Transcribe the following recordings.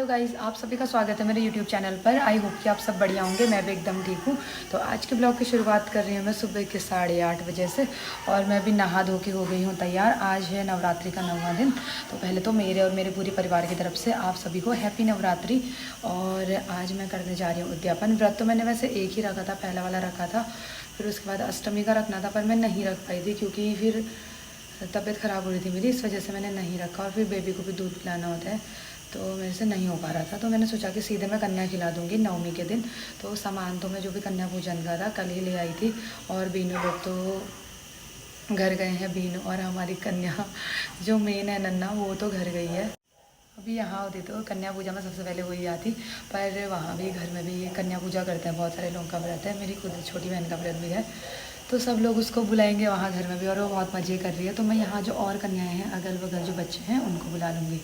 Guys, आप सभी का स्वागत है मेरे YouTube चैनल पर। आई होप कि आप सब बढ़िया होंगे। मैं भी एकदम ठीक हूँ। तो आज के ब्लॉग की शुरुआत कर रही हूँ मैं सुबह के 8:30 बजे से। और मैं भी नहा धो के हो गई हूँ तैयार। आज है नवरात्रि का 9वां दिन। तो पहले तो मेरे और मेरे पूरे परिवार की तरफ से आप सभी को हैप्पी नवरात्रि। और आज मैं करने जा रही हूँ उद्यापन। व्रत तो मैंने वैसे एक ही रखा था, पहला वाला रखा था। फिर उसके बाद अष्टमी का रखना था, पर मैं नहीं रख पाई थी क्योंकि फिर तबीयत ख़राब हो रही थी मेरी, इस वजह से मैंने नहीं रखा। और फिर बेबी को भी दूध पिलाना होता है तो मेरे से नहीं हो पा रहा था। तो मैंने सोचा कि सीधे मैं कन्या खिला दूँगी नवमी के दिन। तो सामान तो मैं जो भी कन्या पूजन का था कल ही ले आई थी। और बीनू लोग तो घर गए हैं। बीनू और हमारी कन्या जो मेन है नन्ना, वो तो घर गई है। अभी यहाँ होती तो कन्या पूजा में सबसे पहले वही आती, पर वहाँ भी घर में भी कन्या पूजा करते हैं। बहुत सारे लोगों का व्रत है, मेरी खुद छोटी बहन का व्रत भी है। तो सब लोग उसको बुलाएंगे वहाँ घर में भी, और वो बहुत मज़े कर रही है। तो मैं यहाँ जो और कन्याएं हैं, अगल बगल जो बच्चे हैं, उनको बुला लूँगी।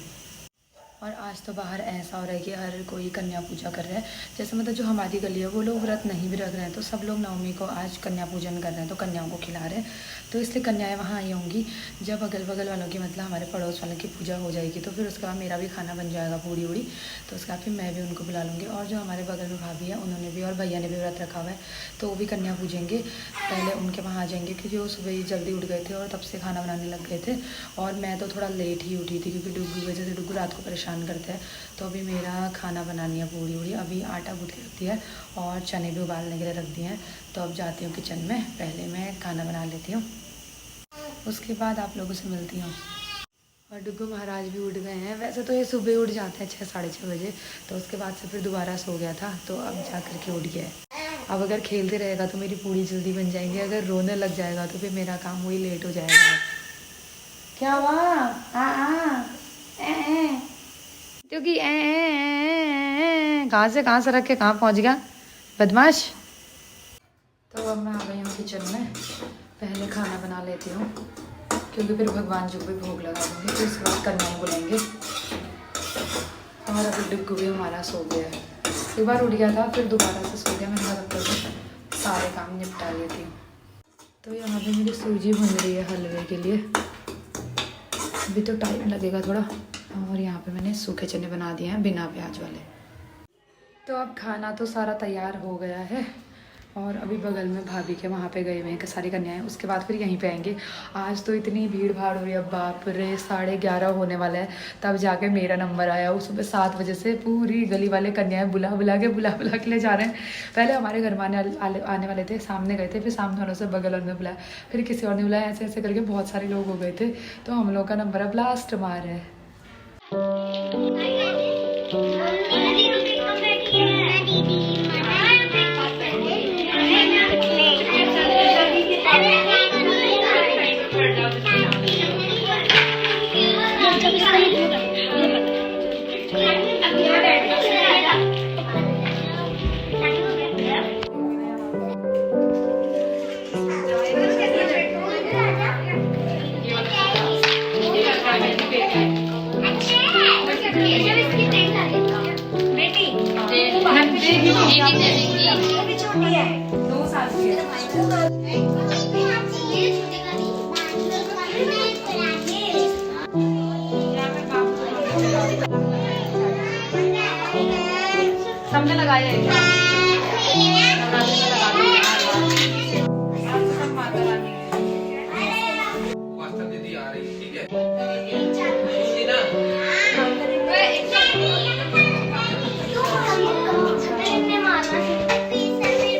और आज तो बाहर ऐसा हो रहा है कि हर कोई कन्या पूजा कर रहा है। जैसे मतलब जो हमारी गली है वो लोग व्रत नहीं भी रख रहे हैं, तो सब लोग नवमी को आज कन्या पूजन कर रहे हैं, तो कन्याओं को खिला रहे हैं। तो इसलिए कन्याएं वहाँ आई होंगी। जब अगल बगल वालों की, मतलब हमारे पड़ोस वालों की पूजा हो जाएगी, तो फिर उसके बाद मेरा भी खाना बन जाएगा, पूड़ी उड़ी। तो उसके बाद फिर मैं भी उनको बुला लूँगी। और जो हमारे बगल में भाभी है, उन्होंने भी, और भैया ने भी व्रत रखा हुआ है, तो वो भी कन्या पूजेंगे। पहले उनके वहाँ आ जाएंगे क्योंकि वो सुबह ही जल्दी उठ गए थे और तब से खाना बनाने लग गए थे। और मैं तो थोड़ा लेट ही उठी थी क्योंकि डुग्गू वजह से, डुग्गू रात को परेशान करते हैं। तो अभी मेरा खाना बनानी है पूड़ी उड़ी। अभी आटा गूँथ के रख दिया है और चने भी उबालने के लिए रख दिए हैं। तो अब जाती हूँ किचन में, पहले मैं खाना बना लेती हूँ, उसके बाद आप लोगों से मिलती हूँ। और डुग्गू महाराज भी उठ गए हैं। वैसे तो ये सुबह उठ जाते हैं 6 साढ़े 6 बजे, तो उसके बाद से फिर दोबारा सो गया था, तो अब जा कर के उठ गया है। अब अगर खेलते रहेगा तो मेरी पूड़ी जल्दी बन जाएंगी, अगर रोने लग जाएगा तो फिर मेरा काम वही लेट हो जाएगा। क्या हुआ? क्योंकि कहाँ से रख के कहाँ पहुँच गया बदमाश। तो अब मैं आ गई हूँ किचन में। पहले खाना बना लेती हूँ क्योंकि फिर भगवान जी को भी भोग लगा दूँगी, फिर उसके बाद कन्याएं बुलाएंगे। और अभी डुग्गू भी हमारा सो गया है। एक बार उठ गया था, फिर दोबारा से सो गया। मैंने कहा तब तक सारे काम निपटा लेती हूँ। तो यहाँ पे मेरी सूजी भून रही है हलवे के लिए। अभी तो टाइम लगेगा थोड़ा। और यहाँ पे मैंने सूखे चने बना दिए हैं बिना प्याज वाले। तो अब खाना तो सारा तैयार हो गया है। और अभी बगल में भाभी के वहाँ पे गए हुए हैं सारी कन्याएं, उसके बाद फिर यहीं पे आएंगे। आज तो इतनी भीड़ भाड़ हो रही है, बाप रे, 11:30 होने वाला है तब जाके मेरा नंबर आया। वो सुबह 7 बजे से पूरी गली वाले कन्याएं बुला बुला के ले जा रहे हैं। पहले हमारे घर में आने वाले थे, सामने गए थे, फिर सामने वालों से बगल वालों ने बुलाया, फिर किसी और ने बुलाया, ऐसे ऐसे करके बहुत सारे लोग हो गए थे। तो हम लोग का नंबर अब लास्ट मार है। सबने लगाया है दीदी आ रही, ठीक है?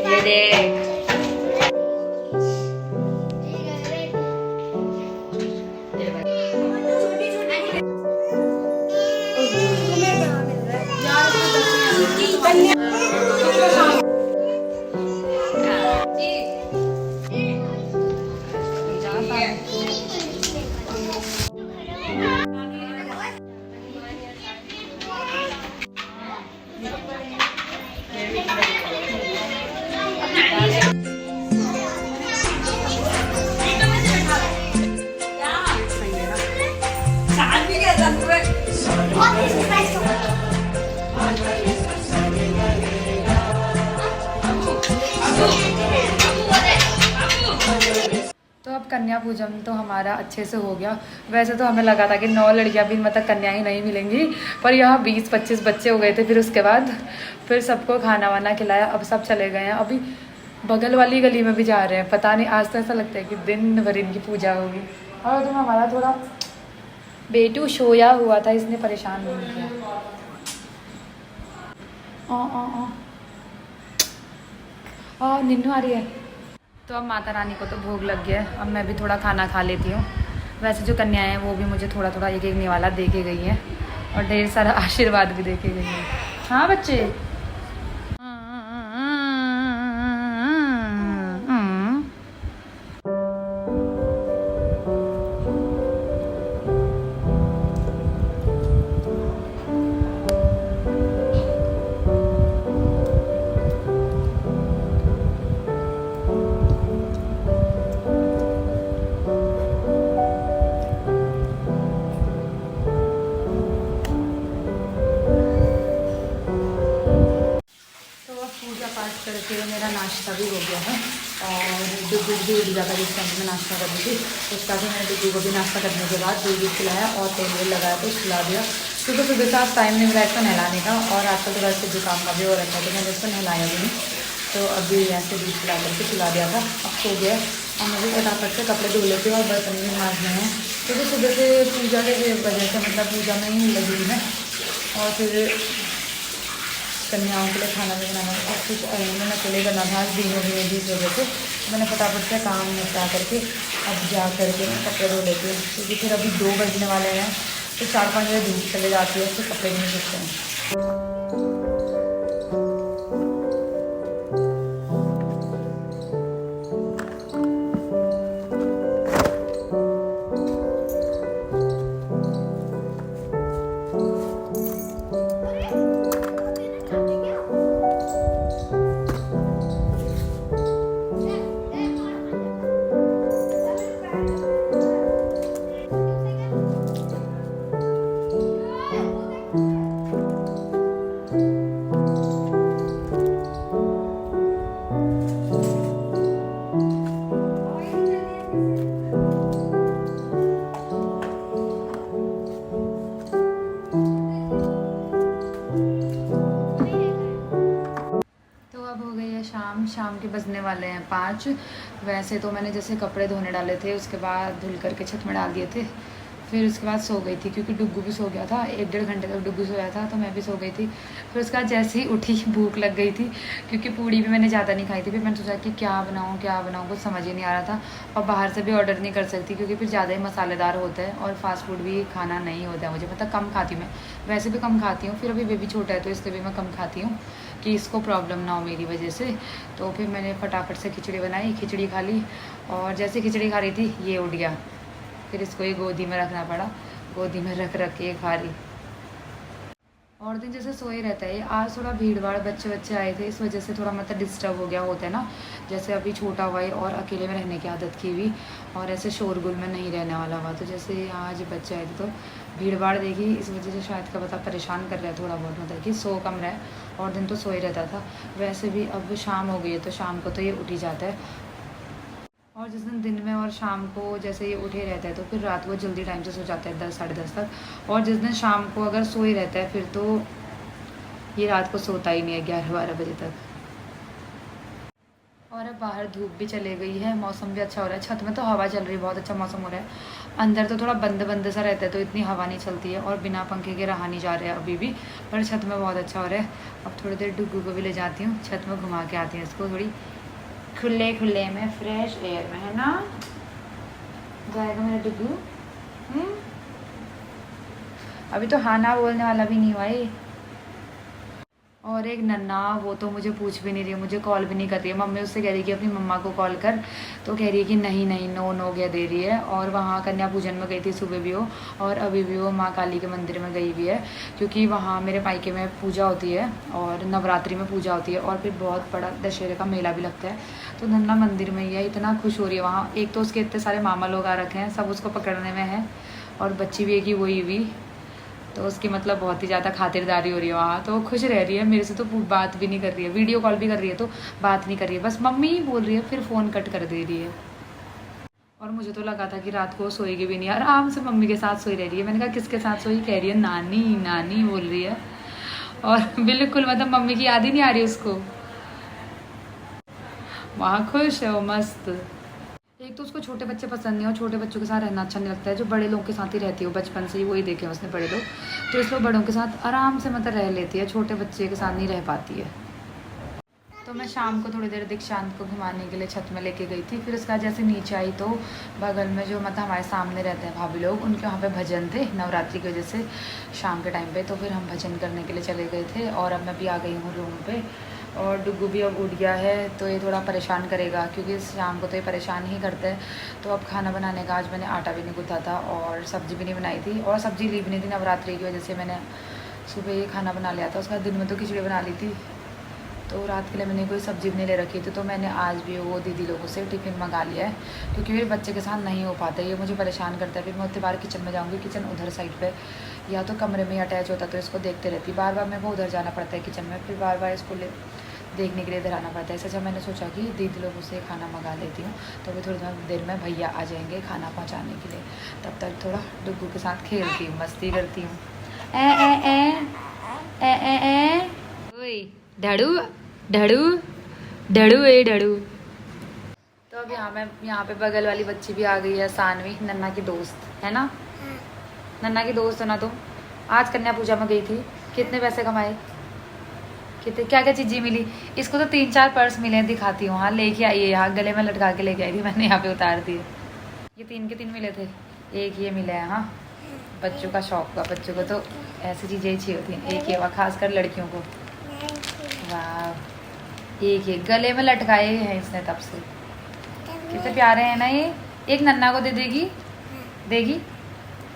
ये देख अब कन्या पूजन तो हमारा अच्छे से हो गया। वैसे तो हमें लगा था कि 9 लड़कियां भी मतलब कन्या ही नहीं मिलेंगी, पर यहाँ 20-25 बच्चे हो गए थे। फिर उसके बाद फिर सबको खाना वाना खिलाया, अब सब चले गए हैं। अभी बगल वाली गली में भी जा रहे हैं, पता नहीं, आज तो ऐसा लगता है कि दिन भर इनकी पूजा होगी। और तो हमारा थोड़ा बेटू सोया हुआ था, इसने परेशान नहीं किया। निन्नू आ रही है। तो अब माता रानी को तो भोग लग गया है, अब मैं भी थोड़ा खाना खा लेती हूँ। वैसे जो कन्याएं हैं वो भी मुझे थोड़ा थोड़ा एक एक निवाला दे के गई हैं और ढेर सारा आशीर्वाद भी दे के गई हैं। हाँ बच्चे, करके मेरा नाश्ता भी हो गया है और दूध भी उड़ जाता है। जिस टाइम में नाश्ता करनी थी उसका भी मैंने डुगू को भी नाश्ता करने के बाद दूध खिलाया और तेल वेल लगाया तो खिला दिया, क्योंकि सुबह से आज टाइम नहीं मिला इसको नहलाने का। और आजकल तो वैसे जुकाम का भी हो रखा है तो मैंने इसको नहलाया भी नहीं, तो अभी ऐसे दूध खिला करके खिला दिया था। अब सो गया और मैं भी फटाफट से कपड़े धो लेती हूँ और बर्तन भी मांजने हैं, क्योंकि सुबह से पूजा के वजह से मतलब पूजा में ही लगी हुई है और फिर कन्याओं के लिए खाना भी बनाना और कुछ अरेंजमेंट अकेले करना था। आज दिन हो गई है जिस वजह से मैंने फटाफट से काम निपटा करके अब जा करके मैं कपड़े धो लेती हूँ, क्योंकि फिर अभी 2 बजने वाले हैं तो 4-5 बजे धूप चले जाती है, फिर कपड़े भी नहीं सूखते हैं। शाम के बजने वाले हैं 5। वैसे तो मैंने जैसे कपड़े धोने डाले थे उसके बाद धुल करके छत में डाल दिए थे, फिर उसके बाद सो गई थी क्योंकि डुग्गू भी सो गया था। 1-1.5 घंटे तक डुग्गू सोया था तो मैं भी सो गई थी। फिर उसके बाद जैसे ही उठी भूख लग गई थी, क्योंकि पूड़ी भी मैंने ज़्यादा नहीं खाई थी। फिर मैंने सोचा कि क्या बनाऊँ कुछ समझ ही नहीं आ रहा था, और बाहर से भी ऑर्डर नहीं कर सकती क्योंकि फिर ज़्यादा ही मसालेदार होता है और फास्ट फूड भी खाना नहीं होता है मुझे, मतलब कम खाती हूँ मैं, वैसे भी कम खाती हूँ। फिर अभी बेबी छोटा है तो इसलिए भी मैं कम खाती हूँ कि इसको प्रॉब्लम ना हो मेरी वजह से। तो फिर मैंने फटाफट से खिचड़ी बनाई, खिचड़ी खा ली, और जैसे खिचड़ी खा रही थी ये उठ गया, फिर इसको ये गोदी में रखना पड़ा, गोदी में रख के खा रही। और दिन जैसे सोए रहता है। आज थोड़ा भीड़ भाड़ बच्चे आए थे, इस वजह से थोड़ा मतलब डिस्टर्ब हो गया होता है ना, जैसे अभी छोटा हुआ है और अकेले में रहने की आदत की हुई और ऐसे शोरगुल में नहीं रहने वाला हुआ, तो जैसे आज बच्चे आए थे तो भीड़ भाड़ देखी, इस वजह से शायद का पता परेशान कर रहा है थोड़ा बहुत, मतलब कि सो कम रहा है, और दिन तो सोए रहता था। वैसे भी अब शाम हो गई है तो शाम को तो ये उठ ही जाता है, और जिस दिन दिन में और शाम को जैसे ये उठे रहता है तो फिर रात को जल्दी टाइम से सो जाता है 10-10:30 तक। और जिस दिन शाम को अगर सोए रहता है फिर तो ये रात को सोता ही नहीं है 11-12 बजे तक। और अब बाहर धूप भी चले गई है, मौसम भी अच्छा हो रहा है, छत में तो हवा चल रही है, बहुत अच्छा मौसम हो रहा है। अंदर तो थोड़ा बंद सा रहता है तो इतनी हवा नहीं चलती है, और बिना पंखे के रहा नहीं जा रहा है अभी भी, पर छत में बहुत अच्छा हो रहा है। अब थोड़ी देर डुग्गू को भी ले जाती हूँ, छत में घुमा के आती हूँ इसको, थोड़ी खुले में फ्रेश एयर में, है ना, जाएगा मेरा डुग्गू। अभी तो हाँ ना बोलने वाला भी नहीं हुआ ये। और एक नन्ना, वो तो मुझे पूछ भी नहीं रही है, मुझे कॉल भी नहीं कर रही है। मम्मी उससे कह रही है कि अपनी मम्मा को कॉल कर, तो कह रही है कि नहीं नो क्या दे रही है। और वहाँ कन्या पूजन में गई थी सुबह भी वो, और अभी भी वो माँ काली के मंदिर में गई हुई है, क्योंकि वहाँ मेरे पाइके में पूजा होती है और नवरात्रि में पूजा होती है, और फिर बहुत बड़ा दशहरे का मेला भी लगता है। तो नन्ना मंदिर में ही है, इतना खुश हो रही है वहाँ। एक तो उसके इतने सारे मामा लोग आ रखे हैं, सब उसको पकड़ने में है, और बच्ची भी एक ही वही हुई, तो उसकी मतलब बहुत ही ज़्यादा खातिरदारी हो रही है वहाँ, तो खुश रह रही है। मेरे से तो बात भी नहीं कर रही है, वीडियो कॉल भी कर रही है तो बात नहीं कर रही है, बस मम्मी ही बोल रही है, फिर फ़ोन कट कर दे रही है। और मुझे तो लगा था कि रात को सोएगी भी नहीं, आराम से मम्मी के साथ सोई रह रही है। मैंने कहा किसके साथ सोई, कह रही है नानी नानी बोल रही है। और बिल्कुल मतलब मम्मी की याद ही नहीं आ रही उसको, वहाँ खुश है वो मस्त। एक तो उसको छोटे बच्चे पसंद नहीं, और छोटे बच्चों के साथ रहना अच्छा नहीं लगता है। जो बड़े लोगों के साथ ही रहती है वो बचपन से ही, वही देखे उसने बड़े लोग, तो इसलिए बड़ों के साथ आराम से मतलब रह लेती है, छोटे बच्चे के साथ नहीं रह पाती है। तो मैं शाम को थोड़ी देर दीक्षांत को घुमाने के लिए छत में लेके गई थी। फिर उसके बाद जैसे नीचे आई तो बगल में जो मतलब हमारे सामने रहते हैं भाभी लोग, उनके वहाँ पे भजन थे नवरात्रि की वजह से शाम के टाइम पे। तो फिर हम भजन करने के लिए चले गए थे। और अब मैं भी आ गई हूँ रूम पे, और डुग्गू भी अब उठ गया है, तो ये थोड़ा परेशान करेगा क्योंकि शाम को तो ये परेशान ही करते हैं। तो अब खाना बनाने का, आज मैंने आटा भी नहीं गूँथा था और सब्ज़ी भी नहीं बनाई थी, और सब्ज़ी ली भी नहीं थी नवरात्रि की वजह से। मैंने सुबह ये खाना बना लिया था, उसके बाद दिन में तो खिचड़ी बना ली थी, तो रात के लिए मैंने कोई सब्ज़ी भी नहीं ले रखी थी। तो मैंने आज भी वो दीदी लोगों से टिफ़िन मंगा लिया है, क्योंकि मेरे बच्चे के साथ नहीं हो पाता, ये मुझे परेशान करता है। फिर मैं उतनी बार किचन में जाऊँगी, किचन उधर साइड पे या तो कमरे में अटैच होता, तो इसको देखते रहती, बार बार मेरे को उधर जाना पड़ता है किचन में, फिर बार बार इसको देखने के लिए इधर आना पड़ता है। इससे अच्छा मैंने सोचा कि दीदी लोगों से खाना मंगा लेती हूँ, तो अभी थोड़ी देर में भैया आ जाएंगे खाना पहुँचाने के लिए, तब तक थोड़ा डुग्गू के साथ खेलती हूँ, मस्ती करती हूँ। ढड़ू ढड़ू ढड़ू ढड़ू। तो अब यहाँ पे बगल वाली बच्ची भी आ गई है, सानवी, नन्ना की दोस्त है ना। नन्ना की दोस्त हो ना तुम। आज कन्या पूजा में गई थी, कितने पैसे कमाए, कितने क्या क्या चीज़ें मिली इसको, तो 3-4 पर्स मिले, दिखाती हूँ। हाँ लेके आई है, यहाँ गले में लटका के लेके आई थी मैंने, यहाँ पे उतार दिए। ये 3 के 3 मिले थे, एक ये मिला है। हाँ बच्चों का शौक हुआ, बच्चों को तो ऐसी चीज़ें ही चाहिए होती हैं। एक ये हुआ खासकर लड़कियों को, वाह। एक ये गले में लटकाए हैं इसने तब से, कितने प्यारे हैं ना ये। एक नन्ना को दे देगी, देगी।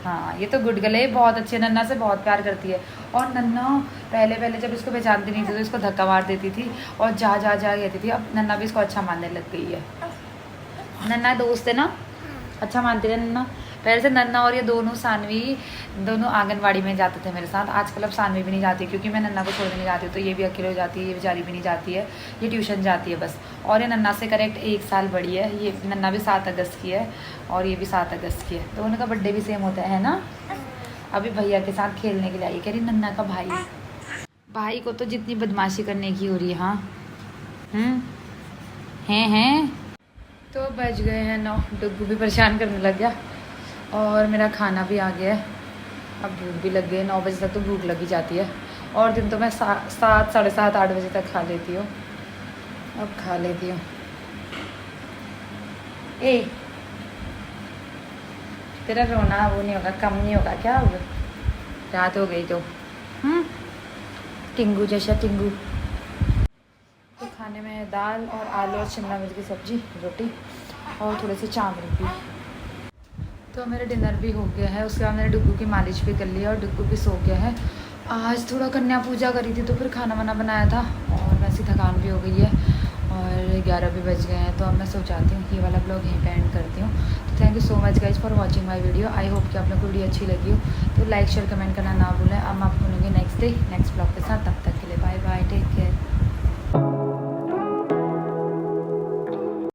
हाँ ये तो गुड गले बहुत अच्छे, नन्ना से बहुत प्यार करती है। और नन्ना पहले जब इसको पहचानती नहीं थी तो इसको धक्का मार देती थी और जा कहती थी। अब नन्ना भी इसको अच्छा मानने लग गई है। नन्ना दोस्त है ना, अच्छा मानती है नन्ना। पहले से नन्ना और ये दोनों, सानवी, दोनों आंगनवाड़ी में जाते थे मेरे साथ। आजकल अब सानवी भी नहीं जाती, क्योंकि मैं नन्ना को छोड़ने नहीं जाती हूँ, तो ये भी अकेले हो जाती है, ये बेचारी भी नहीं जाती है, ये ट्यूशन जाती है बस। और ये नन्ना से करेक्ट 1 साल बड़ी है। ये नन्ना भी 7 अगस्त की है और ये भी 7 अगस्त की है, तो उनका बर्थडे भी सेम होता है ना। अभी भैया के साथ खेलने के लिए आई, कह रही नन्ना का भाई को तो जितनी बदमाशी करने की हो रही है। हाँ हैं। तो बज गए हैं 9, डुग्गू भी परेशान करने लग गया और मेरा खाना भी आ गया है। अब भूख भी लग गई है, 9 बजे तक तो भूख लगी जाती है, और दिन तो मैं 7, 7:30, 8 बजे तक खा लेती हूँ। अब खा लेती हूँ। ए तेरा रोना वो नहीं होगा, कम नहीं होगा क्या, अब रात हो गई तो टिंगू जैसा टिंगू। तो खाने में दाल और आलू और शिमला मिर्च की सब्ज़ी, रोटी और थोड़े से चावल भी। तो मेरा डिनर भी हो गया है। उसके बाद मैंने डुग्गू की मालिश भी कर ली और डुग्गू भी सो गया है। आज थोड़ा कन्या पूजा करी थी, तो फिर खाना वाना बनाया था, और वैसी थकान भी हो गई है, और 11 भी बज गए हैं। तो अब मैं सोचाती हूँ कि ये वाला ब्लॉग यहीं पे एंड करती हूँ। तो thank you so much guys for watching my video. I hope कि आप लोग को वीडियो अच्छी लगी हो, तो लाइक शेयर कमेंट करना ना भूलें। अब आप मिलेंगे नेक्स्ट डे नेक्स्ट ब्लॉग के साथ, तब तक के लिए बाय बाय, टेक केयर।